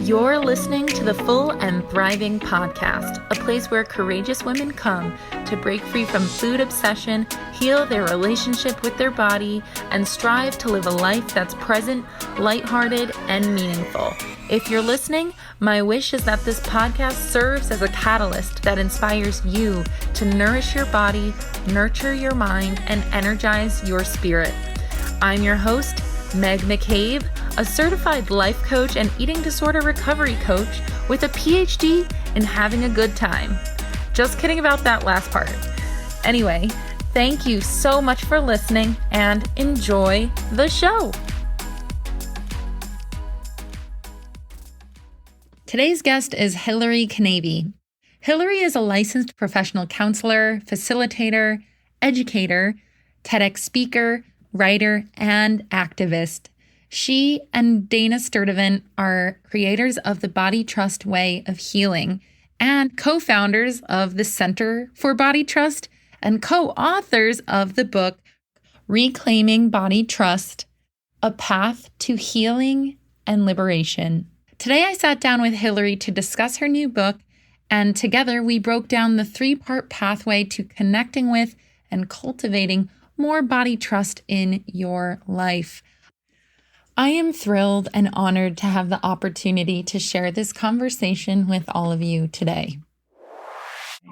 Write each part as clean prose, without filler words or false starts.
You're listening to the Full and Thriving Podcast, a place where courageous women come to break free from food obsession, heal their relationship with their body, and strive to live a life that's present, lighthearted, and meaningful. If you're listening, my wish is that this podcast serves as a catalyst that inspires you to nourish your body, nurture your mind, and energize your spirit. I'm your host, Meg McCabe, a certified life coach and eating disorder recovery coach with a PhD in having a good time. Just kidding about that last part. Anyway, thank you so much for listening and enjoy the show. Today's guest is Hilary Kinavey. Hilary is a licensed professional counselor, facilitator, educator, TEDx speaker, writer, and activist. She and Dana Sturdivant are creators of the Body Trust Way of Healing and co-founders of the Center for Body Trust and co-authors of the book Reclaiming Body Trust, A Path to Healing and Liberation. Today I sat down with Hilary to discuss her new book, and together we broke down the 3-part pathway to connecting with and cultivating more body trust in your life. I am thrilled and honored to have the opportunity to share this conversation with all of you today.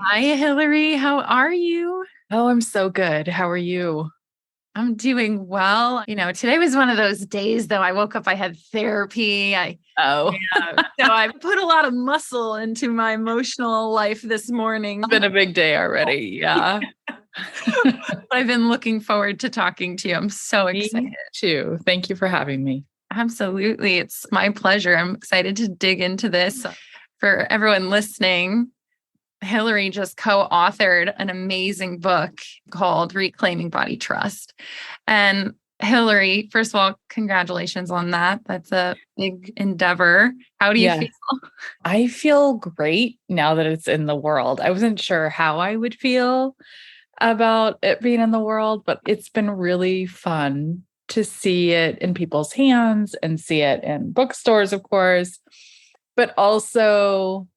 Hi, Hilary. How are you? Oh, I'm so good. How are you? I'm doing well. Today was one of those days, though. I woke up, I had therapy. So I put a lot of muscle into my emotional life this morning. It's been a big day already. Yeah. I've been looking forward to talking to you. I'm so excited. Me too. Thank you for having me. Absolutely. It's my pleasure. I'm excited to dig into this. For everyone listening, Hilary just co-authored an amazing book called Reclaiming Body Trust. And Hilary, first of all, congratulations on that. That's a big endeavor. How do you feel? I feel great now that it's in the world. I wasn't sure how I would feel about it being in the world, but it's been really fun to see it in people's hands and see it in bookstores, of course, but also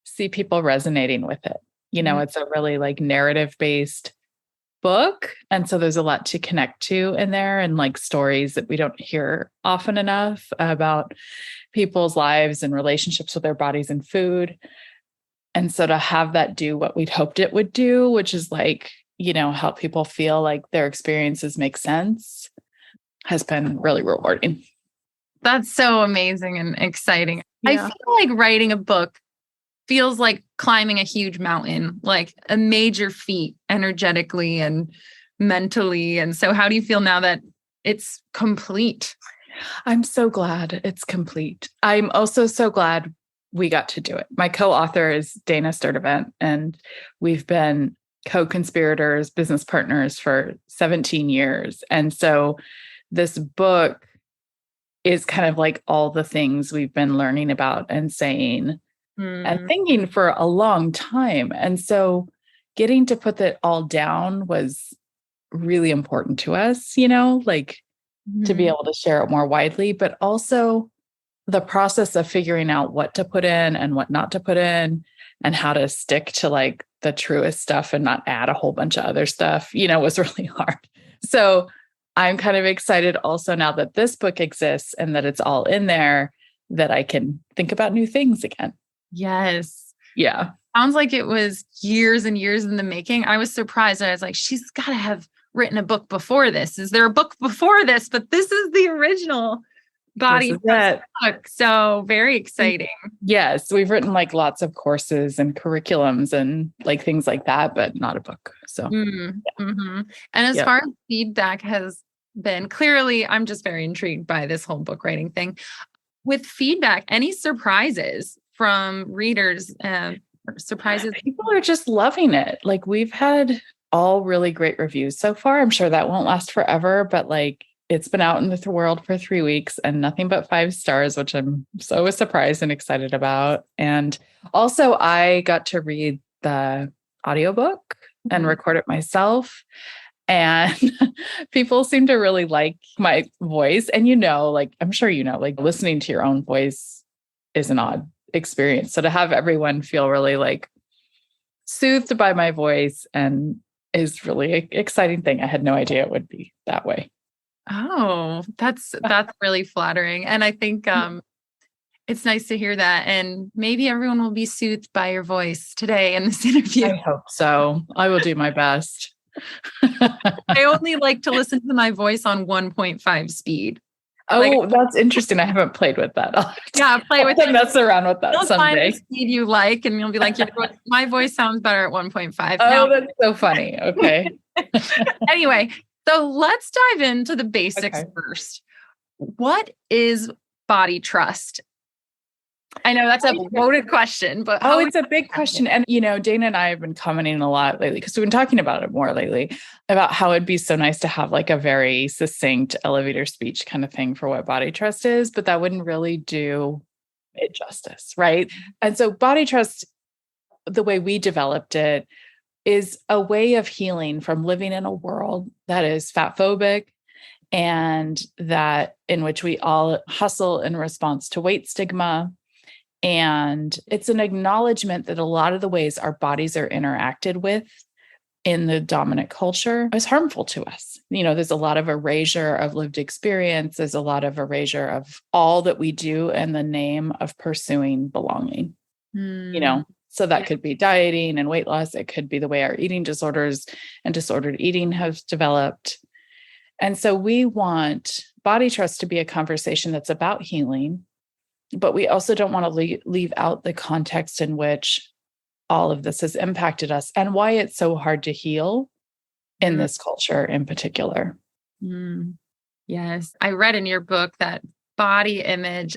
see people resonating with it. It's a really narrative-based book. And so there's a lot to connect to in there, and stories that we don't hear often enough about people's lives and relationships with their bodies and food. And so to have that do what we'd hoped it would do, which is help people feel like their experiences make sense, has been really rewarding. That's so amazing and exciting. Yeah. I feel like writing a book feels like climbing a huge mountain, like a major feat energetically and mentally. And so how do you feel now that it's complete? I'm so glad it's complete. I'm also so glad we got to do it. My co-author is Dana Sturdivant, and we've been co-conspirators, business partners for 17 years. And so this book is kind of like all the things we've been learning about and saying and thinking for a long time. And so getting to put that all down was really important to us, to be able to share it more widely, but also the process of figuring out what to put in and what not to put in and how to stick to the truest stuff and not add a whole bunch of other stuff, was really hard. So I'm kind of excited also now that this book exists and that it's all in there, that I can think about new things again. Yes. Yeah. Sounds like it was years and years in the making. I was surprised. I was like, she's got to have written a book before this. Is there a book before this? But this is the original Body Trust book. So very exciting. Yes. We've written lots of courses and curriculums and things like that, but not a book. So, And as far as feedback has been, clearly, I'm just very intrigued by this whole book writing thing. With feedback, any surprises from readers? Surprises? People are just loving it. We've had all really great reviews so far. I'm sure that won't last forever, but it's been out in the world for 3 weeks and nothing but 5 stars, which I'm so surprised and excited about. And also I got to read the audiobook and record it myself. And people seem to really like my voice. And I'm sure listening to your own voice is an odd experience. So to have everyone feel really like soothed by my voice and is really an exciting thing. I had no idea it would be that way. Oh, that's really flattering. And I think it's nice to hear that. And maybe everyone will be soothed by your voice today in this interview. I hope so. I will do my best. I only like to listen to my voice on 1.5 speed. Oh, that's interesting. I haven't played with that. Play with it. Mess around with that someday. Find the speed you like, and you'll be like, my voice sounds better at 1.5. Oh, that's so funny. Okay. Anyway, so let's dive into the basics first. What is body trust? I know that's a loaded question, but it's a big question. And, Dana and I have been commenting a lot lately because we've been talking about it more lately about how it'd be so nice to have like a very succinct elevator speech kind of thing for what body trust is, but that wouldn't really do it justice. Right. And so body trust, the way we developed it, is a way of healing from living in a world that is fat phobic and that in which we all hustle in response to weight stigma. And it's an acknowledgement that a lot of the ways our bodies are interacted with in the dominant culture is harmful to us. There's a lot of erasure of lived experience. There's a lot of erasure of all that we do in the name of pursuing belonging, So that could be dieting and weight loss. It could be the way our eating disorders and disordered eating have developed. And so we want body trust to be a conversation that's about healing, but we also don't want to leave out the context in which all of this has impacted us and why it's so hard to heal in this culture in particular. Yes. I read in your book that body image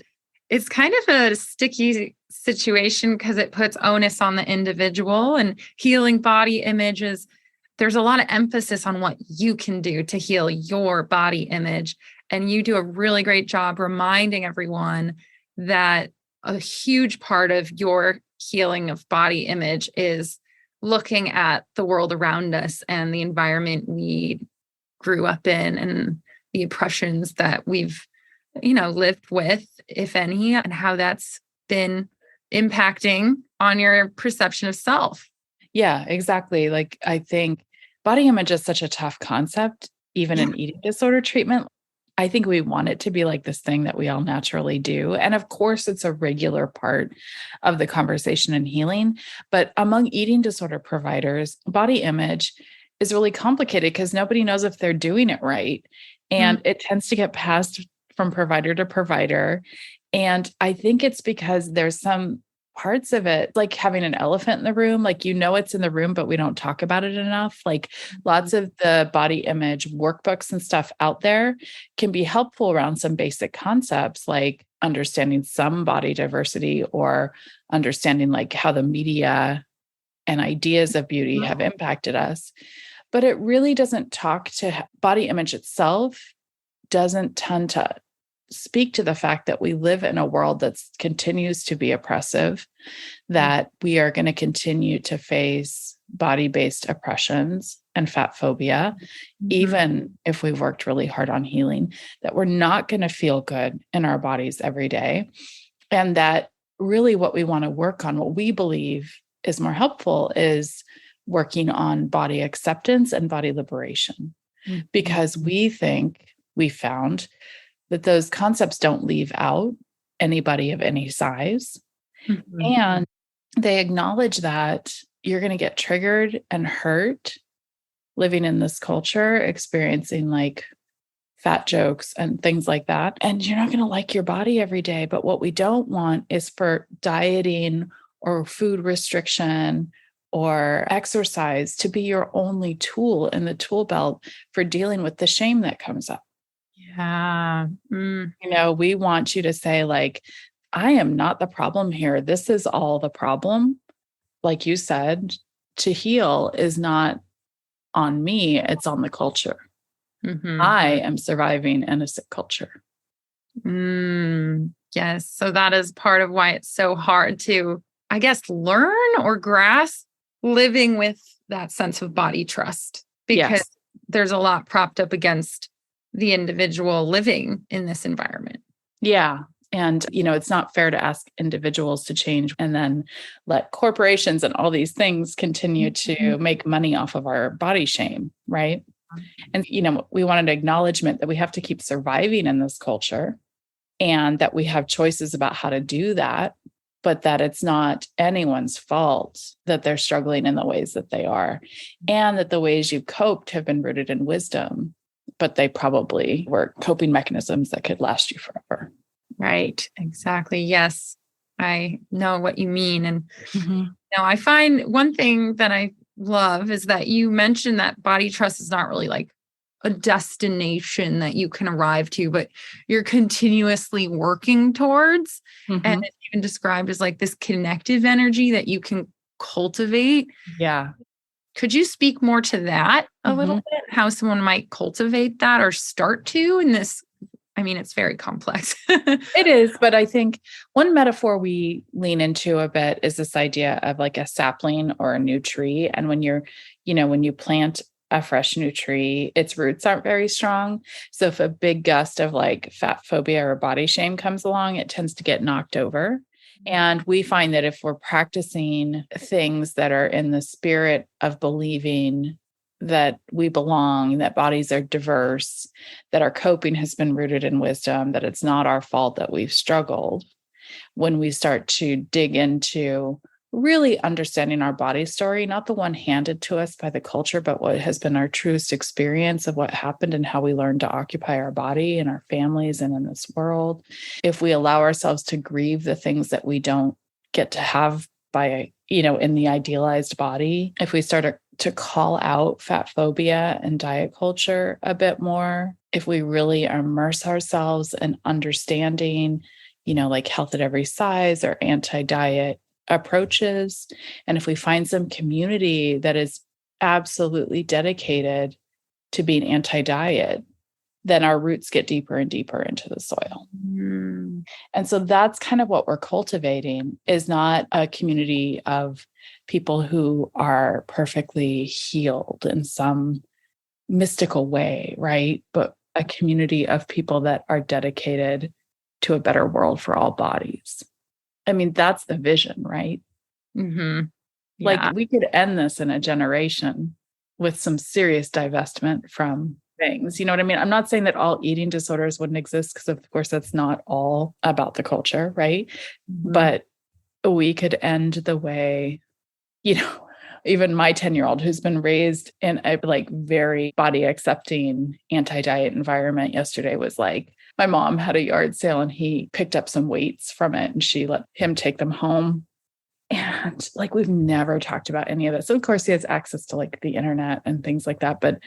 is kind of a sticky situation because it puts onus on the individual, and healing body images. There's a lot of emphasis on what you can do to heal your body image. And you do a really great job reminding everyone that a huge part of your healing of body image is looking at the world around us and the environment we grew up in and the oppressions that we've, lived with, if any, and how that's been impacting on your perception of self. Yeah, exactly. Like, I think body image is such a tough concept, even in eating disorder treatment. I think we want it to be like this thing that we all naturally do. And of course, it's a regular part of the conversation and healing. But among eating disorder providers, body image is really complicated because nobody knows if they're doing it right. And it tends to get passed from provider to provider. And I think it's because there's some parts of it, like having an elephant in the room, like, it's in the room, but we don't talk about it enough. Like lots of the body image workbooks and stuff out there can be helpful around some basic concepts, like understanding some body diversity or understanding like how the media and ideas of beauty have impacted us. But it really doesn't talk to body image itself, doesn't tend to speak to the fact that we live in a world that continues to be oppressive, that we are going to continue to face body-based oppressions and fat phobia, even if we've worked really hard on healing, that we're not going to feel good in our bodies every day. And that really what we want to work on, what we believe is more helpful, is working on body acceptance and body liberation, because we found that those concepts don't leave out anybody of any size. And they acknowledge that you're going to get triggered and hurt living in this culture, experiencing like fat jokes and things like that. And you're not going to like your body every day. But what we don't want is for dieting or food restriction or exercise to be your only tool in the tool belt for dealing with the shame that comes up. Yeah. We want you to say, like, I am not the problem here. This is all the problem. Like you said, to heal is not on me. It's on the culture. I am surviving in a sick culture. Yes. So that is part of why it's so hard to, I guess, learn or grasp living with that sense of body trust, because there's a lot propped up against the individual living in this environment. Yeah. And, it's not fair to ask individuals to change and then let corporations and all these things continue to make money off of our body shame, right? And, we want an acknowledgement that we have to keep surviving in this culture and that we have choices about how to do that, but that it's not anyone's fault that they're struggling in the ways that they are, and that the ways you've coped have been rooted in wisdom, but they probably were coping mechanisms that could last you forever. Right. Exactly. Yes. I know what you mean. And I find one thing that I love is that you mentioned that body trust is not really like a destination that you can arrive to, but you're continuously working towards. And it's even described as like this connective energy that you can cultivate. Yeah. Could you speak more to that a little bit? How someone might cultivate that or start to in this? I mean, it's very complex. It is, but I think one metaphor we lean into a bit is this idea of like a sapling or a new tree. And when when you plant a fresh new tree, its roots aren't very strong. So if a big gust of like fat phobia or body shame comes along, it tends to get knocked over. And we find that if we're practicing things that are in the spirit of believing that we belong, that bodies are diverse, that our coping has been rooted in wisdom, that it's not our fault that we've struggled, when we start to dig into really understanding our body story, not the one handed to us by the culture, but what has been our truest experience of what happened and how we learned to occupy our body and our families and in this world. If we allow ourselves to grieve the things that we don't get to have by, in the idealized body, if we start to call out fat phobia and diet culture a bit more, if we really immerse ourselves in understanding, like health at every size or anti-diet approaches, and if we find some community that is absolutely dedicated to being anti-diet, then our roots get deeper and deeper into the soil. And so that's kind of what we're cultivating, is not a community of people who are perfectly healed in some mystical way, right? But a community of people that are dedicated to a better world for all bodies. I mean, that's the vision, right? Yeah. Like we could end this in a generation with some serious divestment from things. You know what I mean? I'm not saying that all eating disorders wouldn't exist, because of course that's not all about the culture, right? But we could end the way, even my 10-year-old who's been raised in a like very body accepting anti-diet environment yesterday was like, my mom had a yard sale and he picked up some weights from it and she let him take them home. And like, we've never talked about any of this. So of course he has access to like the internet and things like that. But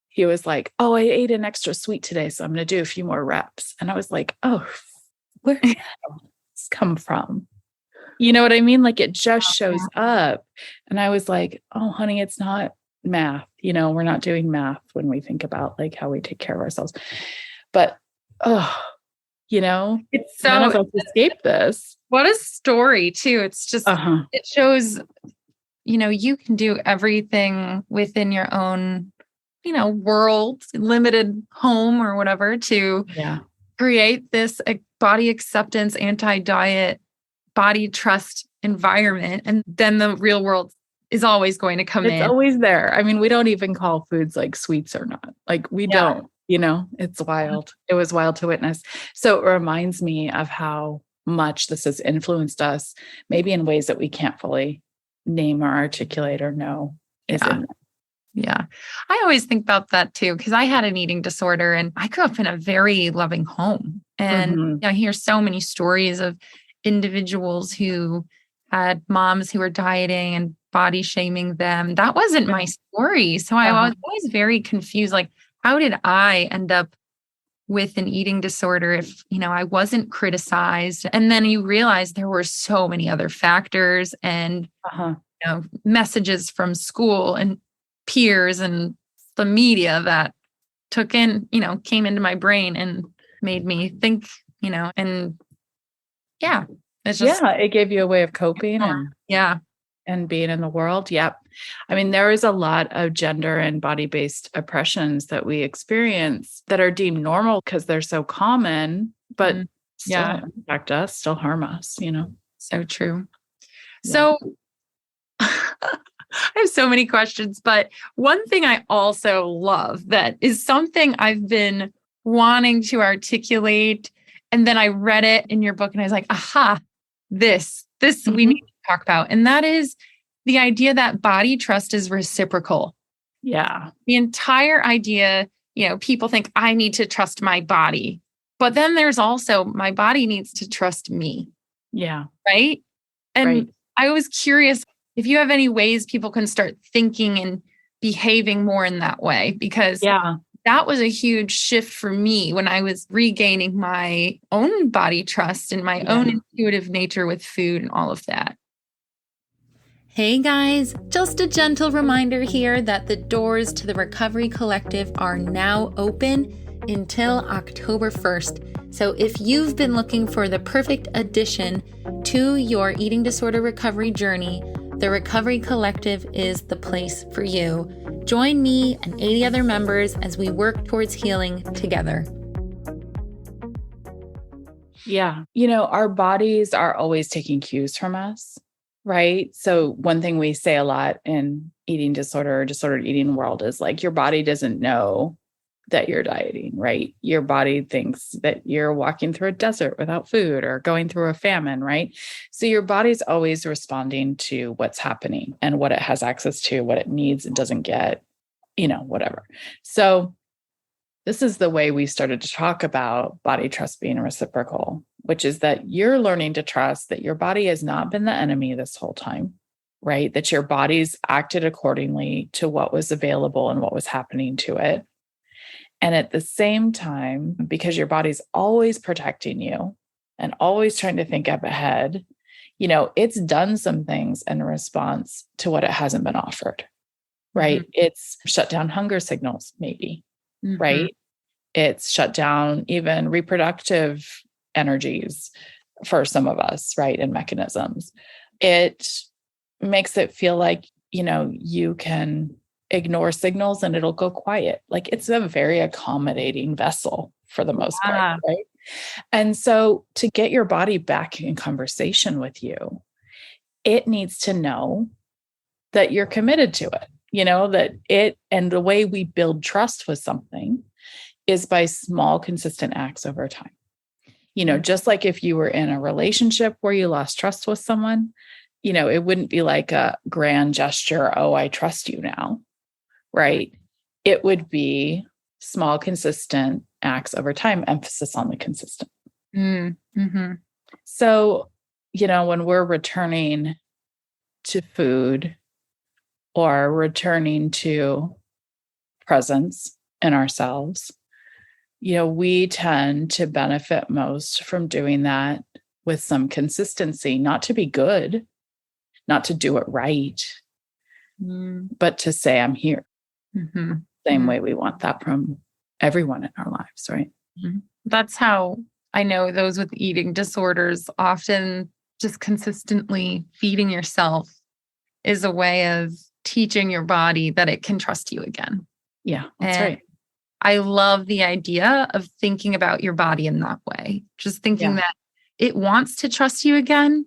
he was like, oh, I ate an extra sweet today, so I'm going to do a few more reps. And I was like, oh, where did this come from? You know what I mean? Like it just shows up. And I was like, oh, honey, it's not math. We're not doing math when we think about like how we take care of ourselves. But, it's so, none of us escape this. What a story too. It's just, it shows, you can do everything within your own, world, limited home or whatever to create this body acceptance, anti-diet, body trust environment. And then the real world is always going to come in. It's always there. I mean, we don't even call foods like sweets or not. Like we don't, it's wild. It was wild to witness. So it reminds me of how much this has influenced us, maybe in ways that we can't fully name or articulate or know. Yeah. I always think about that too, because I had an eating disorder and I grew up in a very loving home. And I hear so many stories of individuals who had moms who were dieting and body shaming them. That wasn't my story. So I was always very confused. Like, how did I end up with an eating disorder if, I wasn't criticized? And then you realize there were so many other factors and, messages from school and peers and the media that came into my brain and made me think, and it's just, it gave you a way of coping and being in the world. Yep. I mean, there is a lot of gender and body-based oppressions that we experience that are deemed normal because they're so common, but still impact us, still harm us, So true. Yeah. So I have so many questions, but one thing I also love that is something I've been wanting to articulate. And then I read it in your book and I was like, aha, this we need to talk about. And that is the idea that body trust is reciprocal. Yeah. The entire idea, people think I need to trust my body, but then there's also my body needs to trust me. Yeah. Right. And I was curious if you have any ways people can start thinking and behaving more in that way, because that was a huge shift for me when I was regaining my own body trust and my own intuitive nature with food and all of that. Hey guys, just a gentle reminder here that the doors to the Recovery Collective are now open until October 1st. So if you've been looking for the perfect addition to your eating disorder recovery journey, the Recovery Collective is the place for you. Join me and 80 other members as we work towards healing together. Yeah. Our bodies are always taking cues from us, right? So one thing we say a lot in eating disorder or disordered eating world is like, your body doesn't know that you're dieting, right? Your body thinks that you're walking through a desert without food or going through a famine, right? So your body's always responding to what's happening and what it has access to, what it needs and doesn't get, whatever. So this is the way we started to talk about body trust being reciprocal, which is that you're learning to trust that your body has not been the enemy this whole time, right? That your body's acted accordingly to what was available and what was happening to it. And at the same time, because your body's always protecting you and always trying to think up ahead, it's done some things in response to what it hasn't been offered, right? It's shut down hunger signals, maybe, right? It's shut down even reproductive energies for some of us, right? And mechanisms. It makes it feel like, you can ignore signals and it'll go quiet. Like it's a very accommodating vessel for the most part, right? And so to get your body back in conversation with you, it needs to know that you're committed to it, that it, and the way we build trust with something is by small, consistent acts over time. Just like if you were in a relationship where you lost trust with someone, it wouldn't be like a grand gesture, oh, I trust you now. Right. It would be small, consistent acts over time, emphasis on the consistent. So, when we're returning to food or returning to presence in ourselves, we tend to benefit most from doing that with some consistency, not to be good, not to do it right, but to say, I'm here. Same way we want that from everyone in our lives, right? That's how I know those with eating disorders often just consistently feeding yourself is a way of teaching your body that it can trust you again. Yeah, that's right. I love the idea of thinking about your body in that way, just thinking that it wants to trust you again.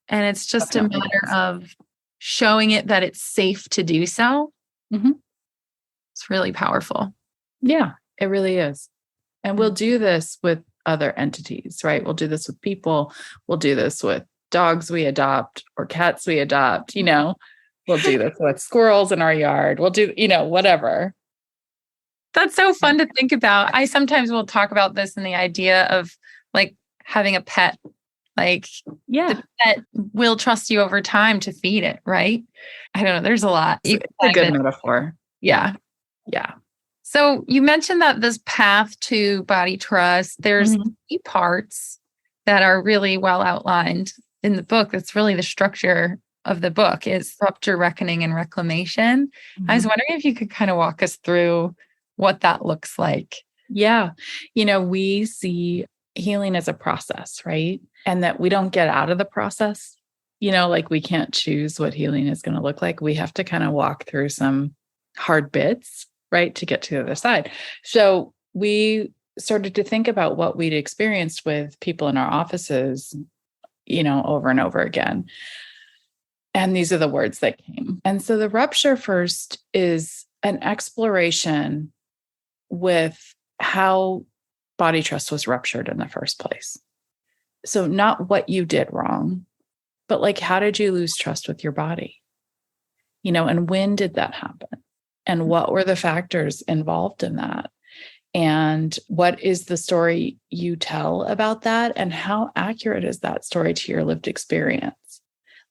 And it's just a matter of showing it that it's safe to do so. It's really powerful. Yeah, it really is. And we'll do this with other entities, right? We'll do this with people. We'll do this with dogs we adopt or cats we adopt, we'll do this with squirrels in our yard. We'll do, whatever. That's so fun to think about. I sometimes will talk about this in the idea of like having a pet. Like the pet will trust you over time to feed it, right? I don't know. There's a lot. It's a good metaphor. Yeah. So you mentioned that this path to body trust, there's 3 parts that are really well outlined in the book. That's really the structure of the book is rupture, reckoning, and reclamation. I was wondering if you could kind of walk us through what that looks like. Yeah. We see healing as a process, right? And that we don't get out of the process, like we can't choose what healing is going to look like. We have to kind of walk through some hard bits, right? To get to the other side. So we started to think about what we'd experienced with people in our offices, over and over again. And these are the words that came. And so the rupture first is an exploration with how body trust was ruptured in the first place. So not what you did wrong, but like, how did you lose trust with your body? And when did that happen? And what were the factors involved in that? And what is the story you tell about that? And how accurate is that story to your lived experience?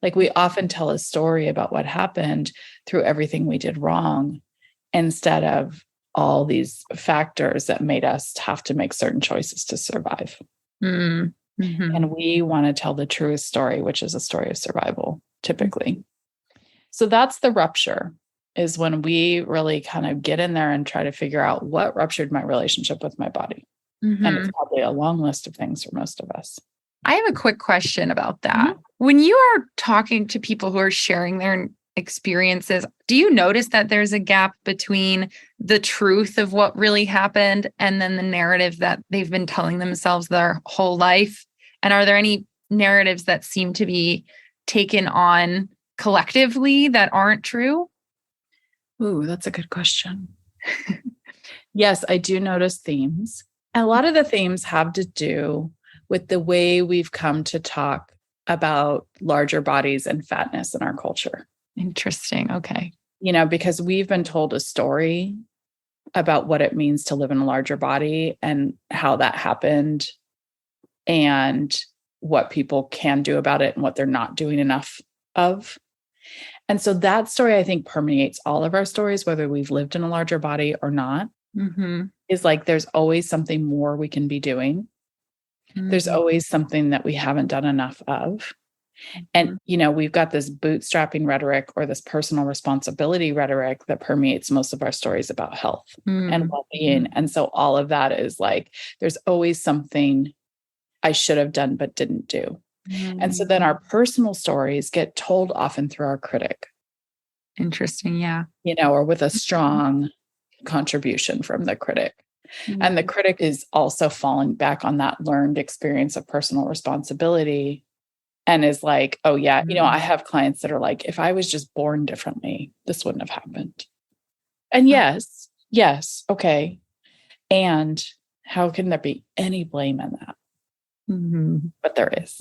Like, we often tell a story about what happened through everything we did wrong, instead of all these factors that made us have to make certain choices to survive. Mm-hmm. And we want to tell the truest story, which is a story of survival, typically. So that's the rupture, is when we really kind of get in there and try to figure out what ruptured my relationship with my body. Mm-hmm. And it's probably a long list of things for most of us. I have a quick question about that. Mm-hmm. When you are talking to people who are sharing their experiences, do you notice that there's a gap between the truth of what really happened and then the narrative that they've been telling themselves their whole life? And are there any narratives that seem to be taken on collectively that aren't true? Ooh, that's a good question. Yes, I do notice themes. And a lot of the themes have to do with the way we've come to talk about larger bodies and fatness in our culture. Interesting. Okay. Because we've been told a story about what it means to live in a larger body and how that happened and what people can do about it and what they're not doing enough of. And so that story, I think, permeates all of our stories, whether we've lived in a larger body or not. Mm-hmm. Is like, there's always something more we can be doing. Mm-hmm. There's always something that we haven't done enough of. And, we've got this bootstrapping rhetoric or this personal responsibility rhetoric that permeates most of our stories about health and well-being. And so all of that is like, there's always something I should have done, but didn't do. And so then our personal stories get told often through our critic. Interesting. Yeah. Or with a strong contribution from the critic. Mm-hmm. And the critic is also falling back on that learned experience of personal responsibility and is like, oh yeah, I have clients that are like, if I was just born differently, this wouldn't have happened. And yes, okay. And how can there be any blame in that? Mm-hmm. But there is.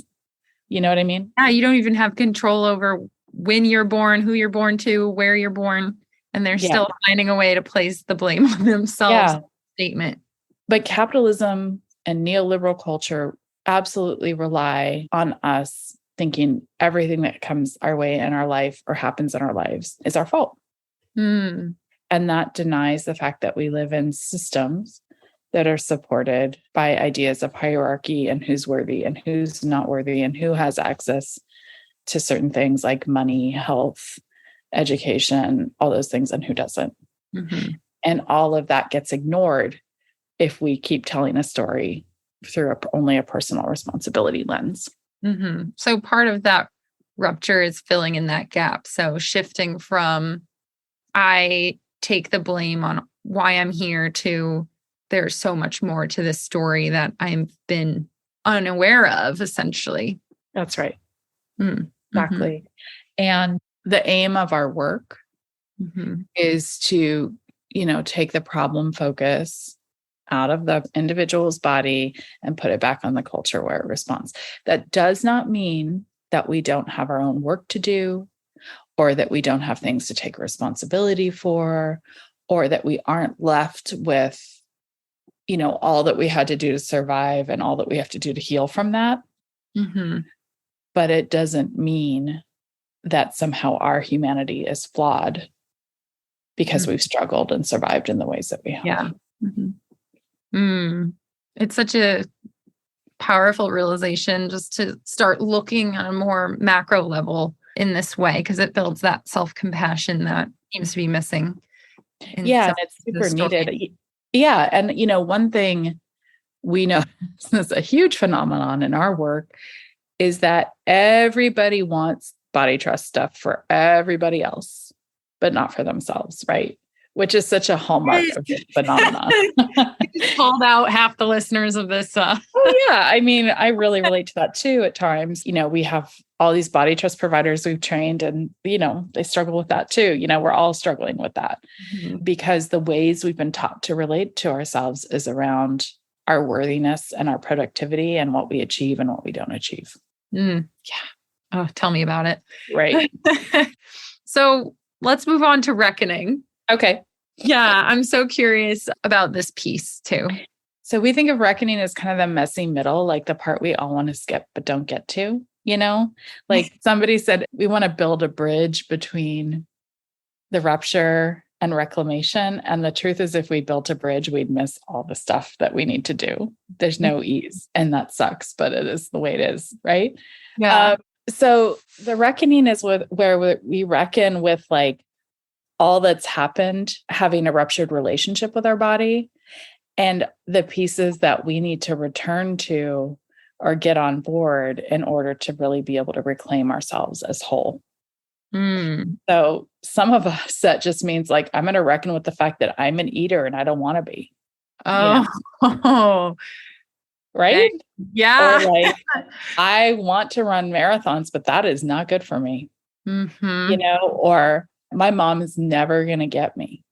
You know what I mean? Yeah, you don't even have control over when you're born, who you're born to, where you're born. And they're still finding a way to place the blame on themselves. Yeah. Statement. But capitalism and neoliberal culture absolutely rely on us thinking everything that comes our way in our life or happens in our lives is our fault. And that denies the fact that we live in systems that are supported by ideas of hierarchy and who's worthy and who's not worthy and who has access to certain things like money, health, education, all those things, and who doesn't. Mm-hmm. And all of that gets ignored if we keep telling a story through only a personal responsibility lens. Mm-hmm. So part of that rupture is filling in that gap. So shifting from I take the blame on why I'm here to there's so much more to this story that I've been unaware of, essentially. That's right. Exactly. And the aim of our work is to, take the problem focus out of the individual's body and put it back on the culture where it responds. That does not mean that we don't have our own work to do, or that we don't have things to take responsibility for, or that we aren't left with, all that we had to do to survive and all that we have to do to heal from that. Mm-hmm. But it doesn't mean that somehow our humanity is flawed because we've struggled and survived in the ways that we have. Yeah. It's such a powerful realization just to start looking on a more macro level in this way, because it builds that self-compassion that seems to be missing. And it's super needed. Yeah. And, one thing we know is a huge phenomenon in our work is that everybody wants body trust stuff for everybody else, but not for themselves, right? Which is such a hallmark of this phenomenon. just called out half the listeners of this. Oh, yeah. I mean, I really relate to that too at times. We have all these body trust providers we've trained and, they struggle with that too. We're all struggling with that because the ways we've been taught to relate to ourselves is around our worthiness and our productivity and what we achieve and what we don't achieve. Yeah. Oh, tell me about it. Right. So let's move on to reckoning. Okay. Yeah. I'm so curious about this piece too. So we think of reckoning as kind of the messy middle, like the part we all want to skip, but don't get to, like somebody said, we want to build a bridge between the rupture and reclamation. And the truth is, if we built a bridge, we'd miss all the stuff that we need to do. There's no ease and that sucks, but it is the way it is. Right. Yeah. So the reckoning is where we reckon with like all that's happened, having a ruptured relationship with our body and the pieces that we need to return to or get on board in order to really be able to reclaim ourselves as whole. So some of us, that just means like, I'm going to reckon with the fact that I'm an eater and I don't want to be. Oh, right. Yeah. Or like, I want to run marathons, but that is not good for me. Or my mom is never going to get me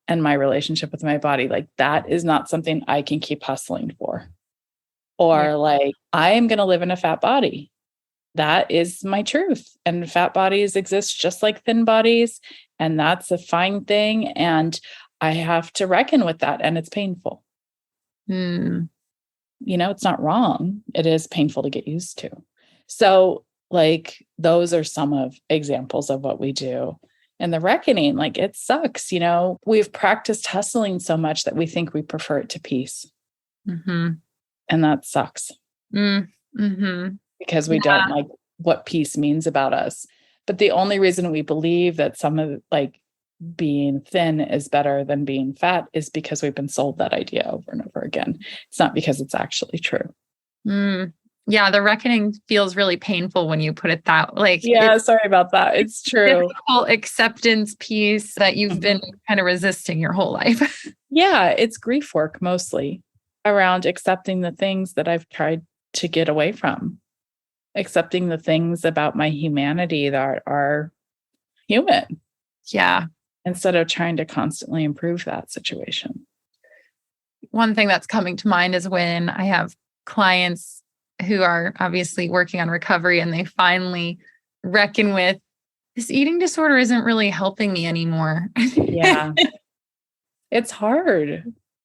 and my relationship with my body. Like that is not something I can keep hustling for. Or like, I am going to live in a fat body. That is my truth. And fat bodies exist just like thin bodies. And that's a fine thing. And I have to reckon with that. And it's painful. It's not wrong. It is painful to get used to. So like, those are some of examples of what we do. And the reckoning, like it sucks. We've practiced hustling so much that we think we prefer it to peace. And that sucks. Because we don't like what peace means about us. But the only reason we believe that some of like being thin is better than being fat is because we've been sold that idea over and over again. It's not because it's actually true. Yeah, the reckoning feels really painful when you put it that like. Yeah, sorry about that. It's true. Difficult acceptance piece that you've been kind of resisting your whole life. Yeah, it's grief work mostly around accepting the things that I've tried to get away from. Accepting the things about my humanity that are human. Yeah. Instead of trying to constantly improve that situation. One thing that's coming to mind is when I have clients who are obviously working on recovery and they finally reckon with this eating disorder isn't really helping me anymore. Yeah. It's hard.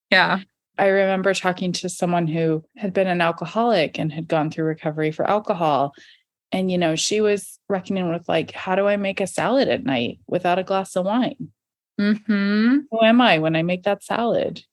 Yeah. I remember talking to someone who had been an alcoholic and had gone through recovery for alcohol. And, she was reckoning with like, how do I make a salad at night without a glass of wine? Who am I when I make that salad?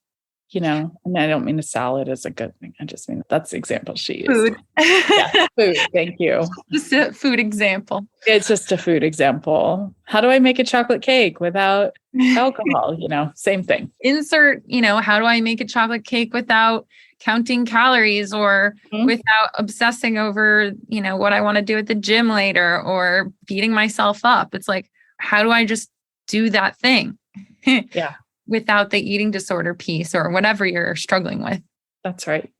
And I don't mean a salad as a good thing. I just mean that's the example she used. Food. Yeah, food. Thank you. Just a food example. It's just a food example. How do I make a chocolate cake without alcohol? Same thing. Insert, how do I make a chocolate cake without counting calories or without obsessing over, what I want to do at the gym later or beating myself up? It's like, how do I just do that thing? Yeah. Without the eating disorder piece or whatever you're struggling with. That's right.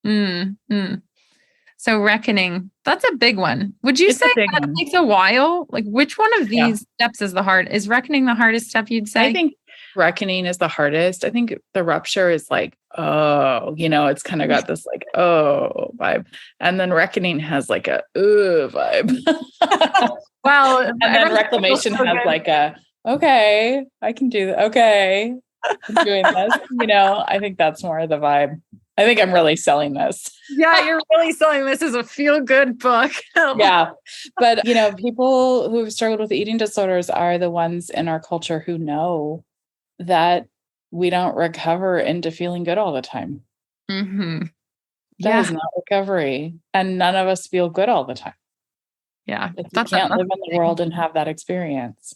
So reckoning, that's a big one. Would you say that takes a while? Like which one of these steps is is reckoning the hardest step you'd say? I think reckoning is the hardest. I think the rupture is like, it's kind of got this like, vibe. And then reckoning has like a, vibe. Well, and then reclamation has like a, okay, I can do that. Okay, I'm doing this. I think that's more of the vibe. I think I'm really selling this. Yeah, you're really selling this as a feel-good book. Yeah. But, people who've struggled with eating disorders are the ones in our culture who know that we don't recover into feeling good all the time. That is not recovery. And none of us feel good all the time. Yeah. You can't live in the world and have that experience.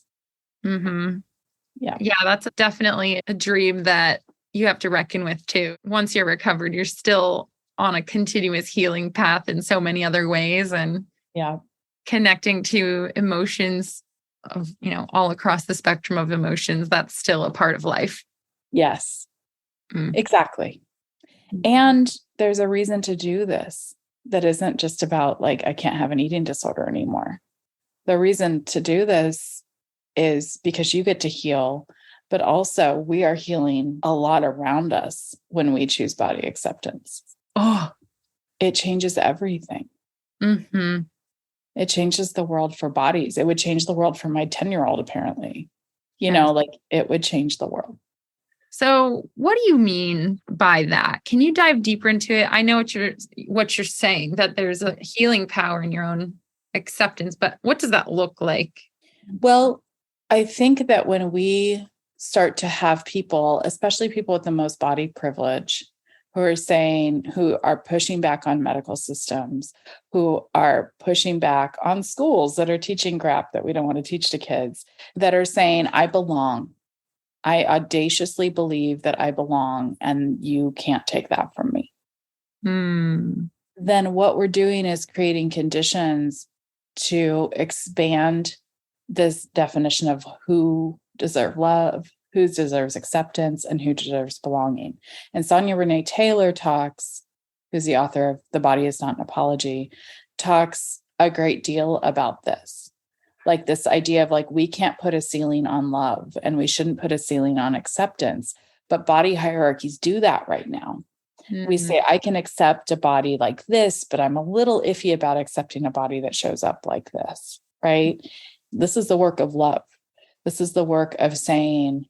Yeah. Yeah, that's definitely a dream that you have to reckon with too. Once you're recovered, you're still on a continuous healing path in so many other ways and connecting to emotions of, all across the spectrum of emotions. That's still a part of life. Yes. Exactly. And there's a reason to do this that isn't just about like, I can't have an eating disorder anymore. The reason to do this is because you get to heal, but also we are healing a lot around us when we choose body acceptance. Oh, it changes everything. Mm-hmm. It changes the world for bodies. It would change the world for my 10-year-old, apparently. Yes. Like it would change the world. So what do you mean by that? Can you dive deeper into it? I know what you're saying, that there's a healing power in your own acceptance, but what does that look like? Well, I think that when we start to have people, especially people with the most body privilege, who are pushing back on medical systems, who are pushing back on schools that are teaching crap that we don't want to teach to kids, that are saying, I belong. I audaciously believe that I belong, and you can't take that from me. Then what we're doing is creating conditions to expand this definition of who deserves love, who deserves acceptance, and who deserves belonging. And Sonia Renee Taylor who's the author of The Body Is Not an Apology, talks a great deal about this. Like this idea of like, we can't put a ceiling on love and we shouldn't put a ceiling on acceptance, but body hierarchies do that right now. Mm-hmm. We say, I can accept a body like this, but I'm a little iffy about accepting a body that shows up like this, right? This is the work of love. This is the work of saying,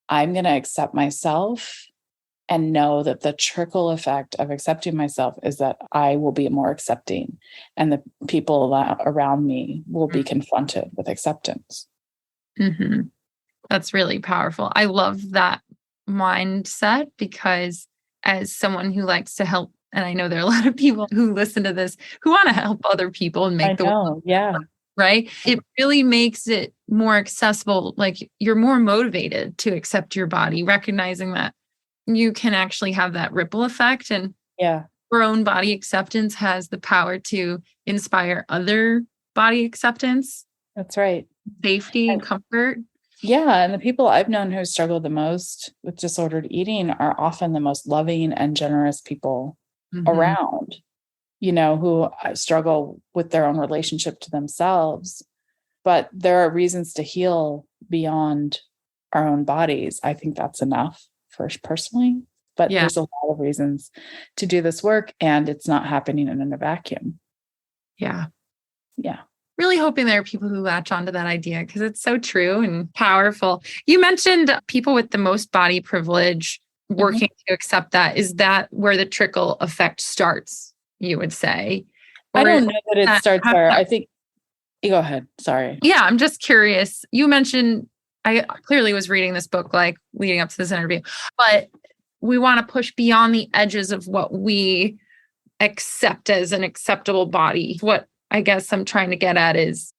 I'm going to accept myself and know that the trickle effect of accepting myself is that I will be more accepting and the people around me will be confronted with acceptance. Mm-hmm. That's really powerful. I love that mindset because as someone who likes to help, and I know there are a lot of people who listen to this who want to help other people and make the world better, right? It really makes it more accessible. Like you're more motivated to accept your body, recognizing that you can actually have that ripple effect, and your own body acceptance has the power to inspire other body acceptance. That's right. Safety and comfort. Yeah. And the people I've known who struggle the most with disordered eating are often the most loving and generous people around, who struggle with their own relationship to themselves. But there are reasons to heal beyond our own bodies. I think that's enough personally, but there's a lot of reasons to do this work, and it's not happening in a vacuum. Yeah. Really hoping there are people who latch onto that idea because it's so true and powerful. You mentioned people with the most body privilege working to accept that. Is that where the trickle effect starts, you would say? Or I don't know that it starts there. I think, you go ahead. Sorry. Yeah, I'm just curious. You mentioned, I clearly was reading this book like leading up to this interview, but we want to push beyond the edges of what we accept as an acceptable body. What I guess I'm trying to get at is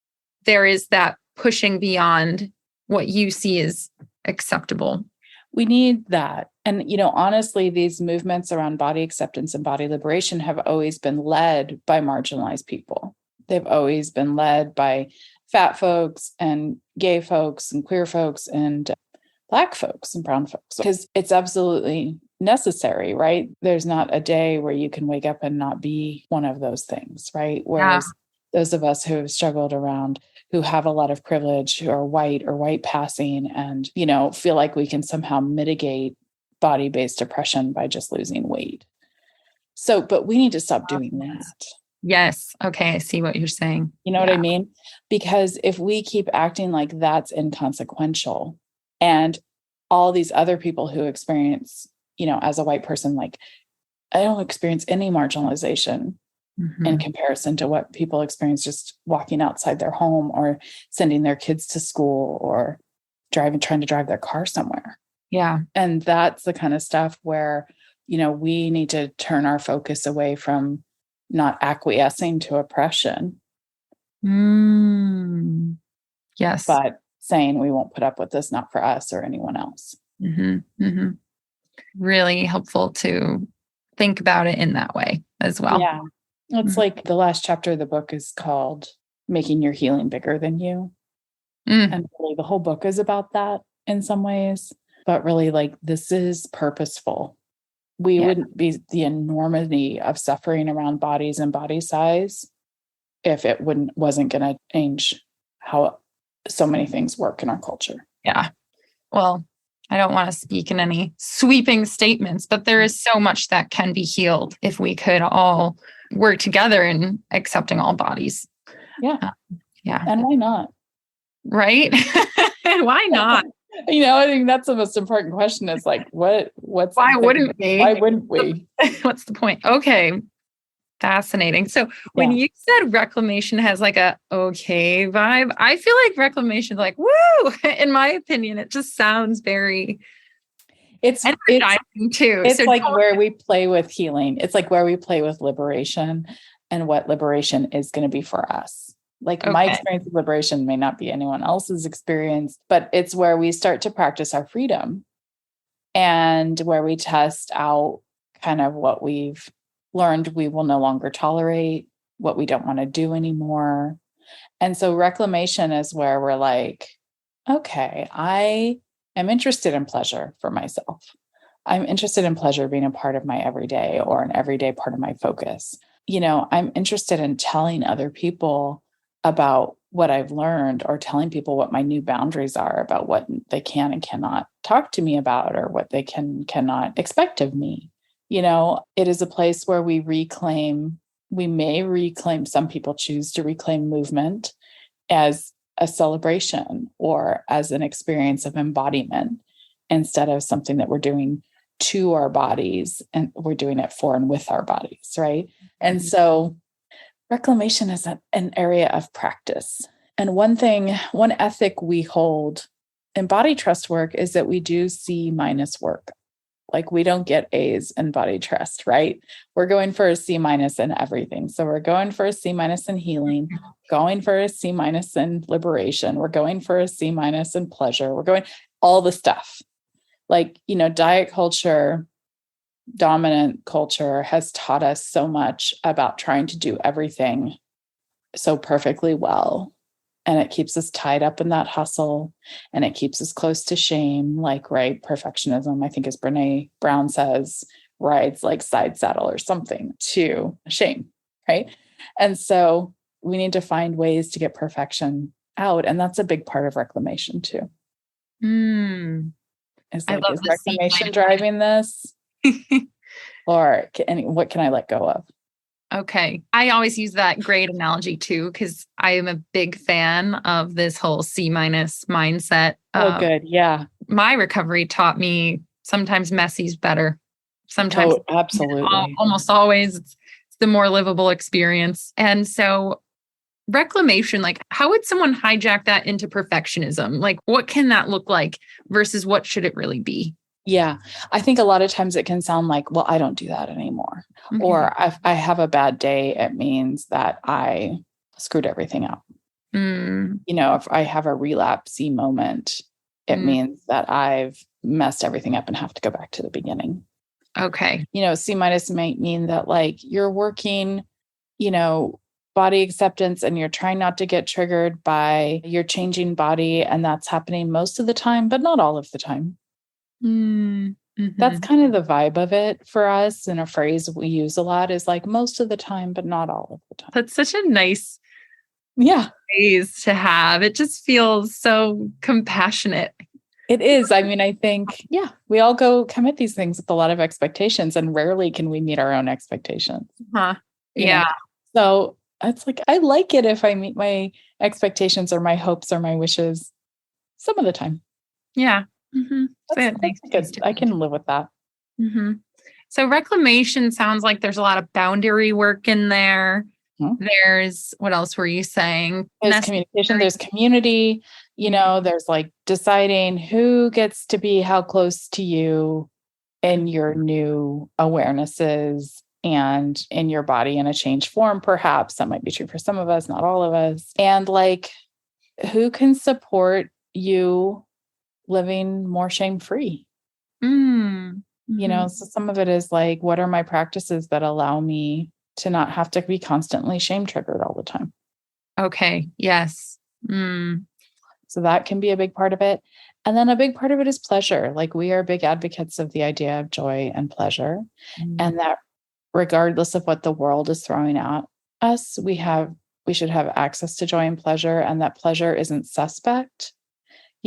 there is that pushing beyond what you see as acceptable. We need that. And, honestly, these movements around body acceptance and body liberation have always been led by marginalized people. They've always been led by fat folks and gay folks and queer folks and Black folks and brown folks, because it's absolutely necessary, right? There's not a day where you can wake up and not be one of those things, right? Whereas those of us who have struggled around, who have a lot of privilege, who are white or white passing and, feel like we can somehow mitigate body-based oppression by just losing weight. So, but we need to stop doing that. Yes. Okay. I see what you're saying. You know what I mean? Because if we keep acting like that's inconsequential, and all these other people who experience, as a white person, like I don't experience any marginalization in comparison to what people experience just walking outside their home or sending their kids to school or trying to drive their car somewhere. Yeah. And that's the kind of stuff where, we need to turn our focus away from not acquiescing to oppression. Yes. But saying we won't put up with this, not for us or anyone else. Really helpful to think about it in that way as well. Yeah. It's like the last chapter of the book is called Making Your Healing Bigger Than You. And really the whole book is about that in some ways. but really like, this is purposeful. We wouldn't be the enormity of suffering around bodies and body size if it wasn't going to change how so many things work in our culture. Yeah. Well, I don't want to speak in any sweeping statements, but there is so much that can be healed if we could all work together in accepting all bodies. Yeah. Yeah. And why not? Right? Why not? I think that's the most important question is like, why wouldn't we? What's the point? Okay. Fascinating. So when you said reclamation has like a okay vibe, I feel like reclamation is like, woo, in my opinion, it just sounds very energizing too. It's like where we play with healing. It's like where we play with liberation and what liberation is going to be for us. Like my experience of liberation may not be anyone else's experience, but it's where we start to practice our freedom and where we test out kind of what we've learned we will no longer tolerate, what we don't want to do anymore. And so reclamation is where we're like, okay, I am interested in pleasure for myself. I'm interested in pleasure being a part of my everyday or an everyday part of my focus. I'm interested in telling other people about what I've learned or telling people what my new boundaries are about what they can and cannot talk to me about or what they cannot expect of me. It is a place where we may reclaim, some people choose to reclaim movement as a celebration or as an experience of embodiment instead of something that we're doing to our bodies and we're doing it for and with our bodies, right? And so reclamation is an area of practice. And one ethic we hold in body trust work is that we do C- work. Like we don't get A's in body trust, right? We're going for a C- in everything. So we're going for a C- in healing, going for a C- in liberation. We're going for a C- in pleasure. We're going all the stuff. Like, diet culture, dominant culture has taught us so much about trying to do everything so perfectly well. And it keeps us tied up in that hustle and it keeps us close to shame, like, right, perfectionism, I think as Brene Brown says, rides like side saddle or something to shame, right? And so we need to find ways to get perfection out. And that's a big part of reclamation too. Is reclamation driving this? Or what can I let go of? Okay. I always use that great analogy too, because I am a big fan of this whole C- mindset. Oh, good. Yeah. My recovery taught me sometimes messy's better. Sometimes, absolutely. Almost always, it's the more livable experience. And so reclamation, like how would someone hijack that into perfectionism? Like what can that look like versus what should it really be? Yeah. I think a lot of times it can sound like, well, I don't do that anymore. Okay. Or if I have a bad day, it means that I screwed everything up. If I have a relapsey moment, it means that I've messed everything up and have to go back to the beginning. Okay. C- might mean that like you're working, body acceptance and you're trying not to get triggered by your changing body. And that's happening most of the time, but not all of the time. That's kind of the vibe of it for us. And a phrase we use a lot is like most of the time, but not all of the time. That's such a nice phrase to have. It just feels so compassionate. It is. I mean, I think, we all go commit these things with a lot of expectations and rarely can we meet our own expectations. Yeah. So it's like, I like it if I meet my expectations or my hopes or my wishes some of the time. Yeah. That's good. I can live with that. So reclamation sounds like there's a lot of boundary work in there. There's, what else were you saying? There's communication, there's community, there's like deciding who gets to be how close to you in your new awarenesses and in your body in a changed form, perhaps. That might be true for some of us, not all of us. And like, who can support you living more shame-free? So some of it is like, what are my practices that allow me to not have to be constantly shame triggered all the time? Okay. Yes. So that can be a big part of it. And then a big part of it is pleasure. Like we are big advocates of the idea of joy and pleasure. And that regardless of what the world is throwing at us, we should have access to joy and pleasure, and that pleasure isn't suspect.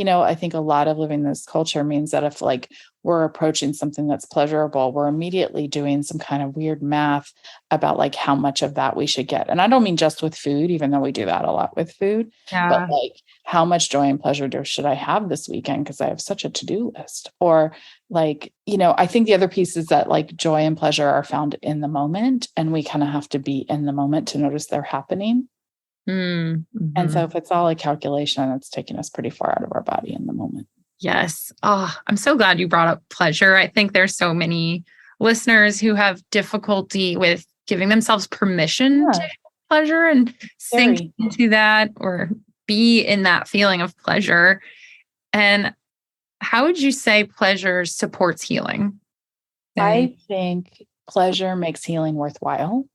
I think a lot of living this culture means that if like we're approaching something that's pleasurable, we're immediately doing some kind of weird math about like how much of that we should get. And I don't mean just with food, even though we do that a lot with food, but like how much joy and pleasure should I have this weekend? Because I have such a to-do list. Or like, I think the other piece is that like joy and pleasure are found in the moment, and we kind of have to be in the moment to notice they're happening. Mm-hmm. And so if it's all a calculation, it's taking us pretty far out of our body in the moment. Yes. Oh, I'm so glad you brought up pleasure. I think there's so many listeners who have difficulty with giving themselves permission to pleasure and sink into that or be in that feeling of pleasure. And how would you say pleasure supports healing? I think pleasure makes healing worthwhile.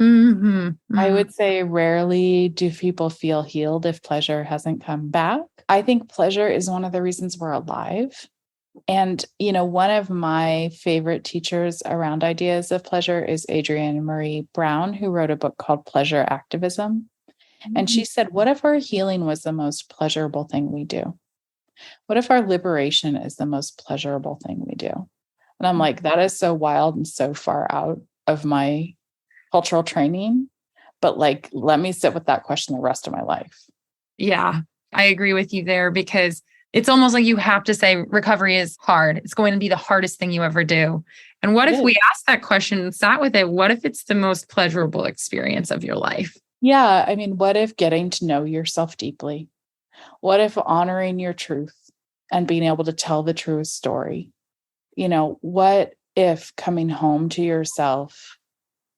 Mm-hmm. I would say rarely do people feel healed if pleasure hasn't come back. I think pleasure is one of the reasons we're alive. And, one of my favorite teachers around ideas of pleasure is Adrienne Marie Brown, who wrote a book called Pleasure Activism. Mm-hmm. And she said, what if our healing was the most pleasurable thing we do? What if our liberation is the most pleasurable thing we do? And I'm like, that is so wild and so far out of my cultural training, but like, let me sit with that question the rest of my life. Yeah, I agree with you there, because it's almost like you have to say recovery is hard. It's going to be the hardest thing you ever do. And what if we ask that question and sat with it? What if it's the most pleasurable experience of your life? Yeah. I mean, what if getting to know yourself deeply? What if honoring your truth and being able to tell the truest story? What if coming home to yourself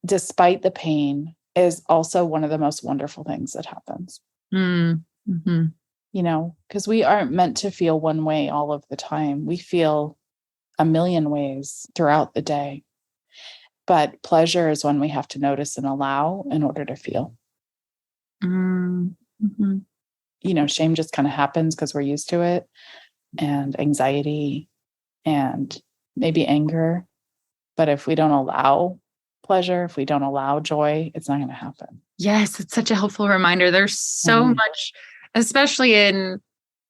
despite the pain is also one of the most wonderful things that happens. Mm-hmm. Because we aren't meant to feel one way all of the time. We feel a million ways throughout the day. But pleasure is one we have to notice and allow in order to feel. Mm-hmm. Shame just kind of happens because we're used to it, and anxiety and maybe anger. But if we don't allow pleasure, if we don't allow joy, it's not going to happen. Yes, it's such a helpful reminder. There's so much, especially in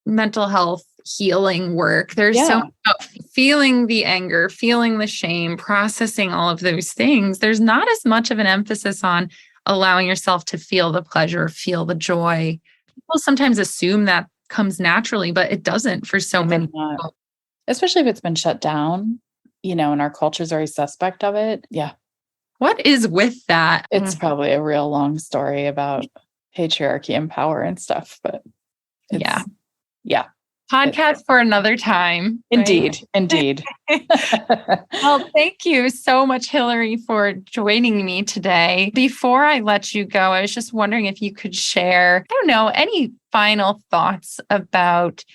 mental health healing work. There's so much about feeling the anger, feeling the shame, processing all of those things. There's not as much of an emphasis on allowing yourself to feel the pleasure, feel the joy. People sometimes assume that comes naturally, but it doesn't for so many people. Especially if it's been shut down, and our culture is very suspect of it. Yeah. What is with that? It's probably a real long story about patriarchy and power and stuff, but yeah. Podcast for another time. Indeed. Right? Indeed. Well, thank you so much, Hilary, for joining me today. Before I let you go, I was just wondering if you could share, any final thoughts about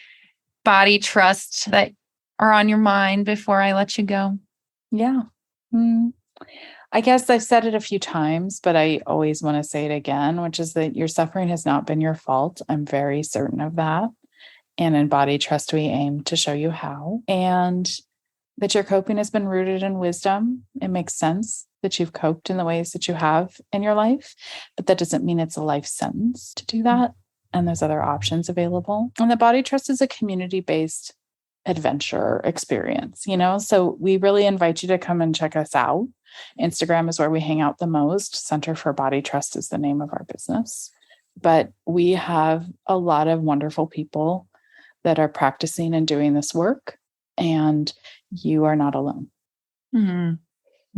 body trust that are on your mind before I let you go. Yeah. I guess I've said it a few times, but I always want to say it again, which is that your suffering has not been your fault. I'm very certain of that. And in Body Trust, we aim to show you how. And that your coping has been rooted in wisdom. It makes sense that you've coped in the ways that you have in your life, but that doesn't mean it's a life sentence to do that. And there's other options available. And the Body Trust is a community-based adventure experience, so we really invite you to come and check us out. Instagram is where we hang out the most. Center for Body Trust is the name of our business. But we have a lot of wonderful people that are practicing and doing this work, and you are not alone. Mm-hmm.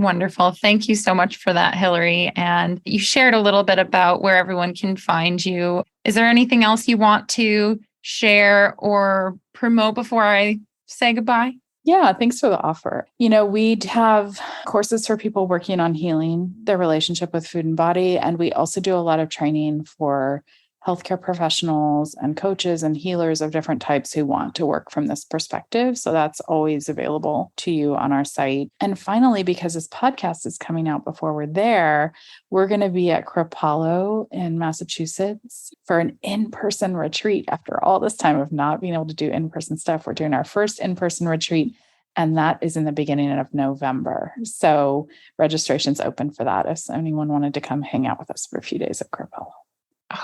Wonderful. Thank you so much for that, Hilary. And you shared a little bit about where everyone can find you. Is there anything else you want to share or promote before I say goodbye? Yeah, thanks for the offer. We have courses for people working on healing their relationship with food and body. And we also do a lot of training for healthcare professionals and coaches and healers of different types who want to work from this perspective. So that's always available to you on our site. And finally, because this podcast is coming out before we're there, we're going to be at Kripalu in Massachusetts for an in-person retreat. After all this time of not being able to do in-person stuff, we're doing our first in-person retreat. And that is in the beginning of November. So registration's open for that if anyone wanted to come hang out with us for a few days at Kripalu.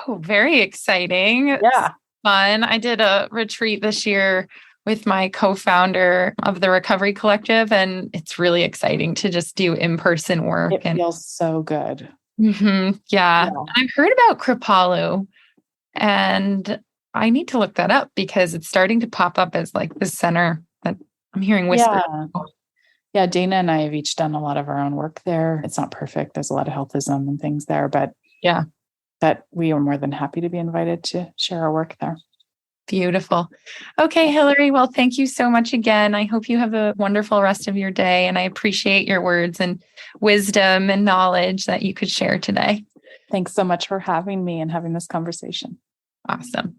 Oh, very exciting. Yeah. Fun. I did a retreat this year with my co-founder of the Recovery Collective, and it's really exciting to just do in-person work. It feels so good. Yeah. I've heard about Kripalu, and I need to look that up because it's starting to pop up as like the center that I'm hearing whispers. Yeah, Dana and I have each done a lot of our own work there. It's not perfect. There's a lot of healthism and things there, but we are more than happy to be invited to share our work there. Beautiful. Okay, Hilary. Well, thank you so much again. I hope you have a wonderful rest of your day, and I appreciate your words and wisdom and knowledge that you could share today. Thanks so much for having me and having this conversation. Awesome.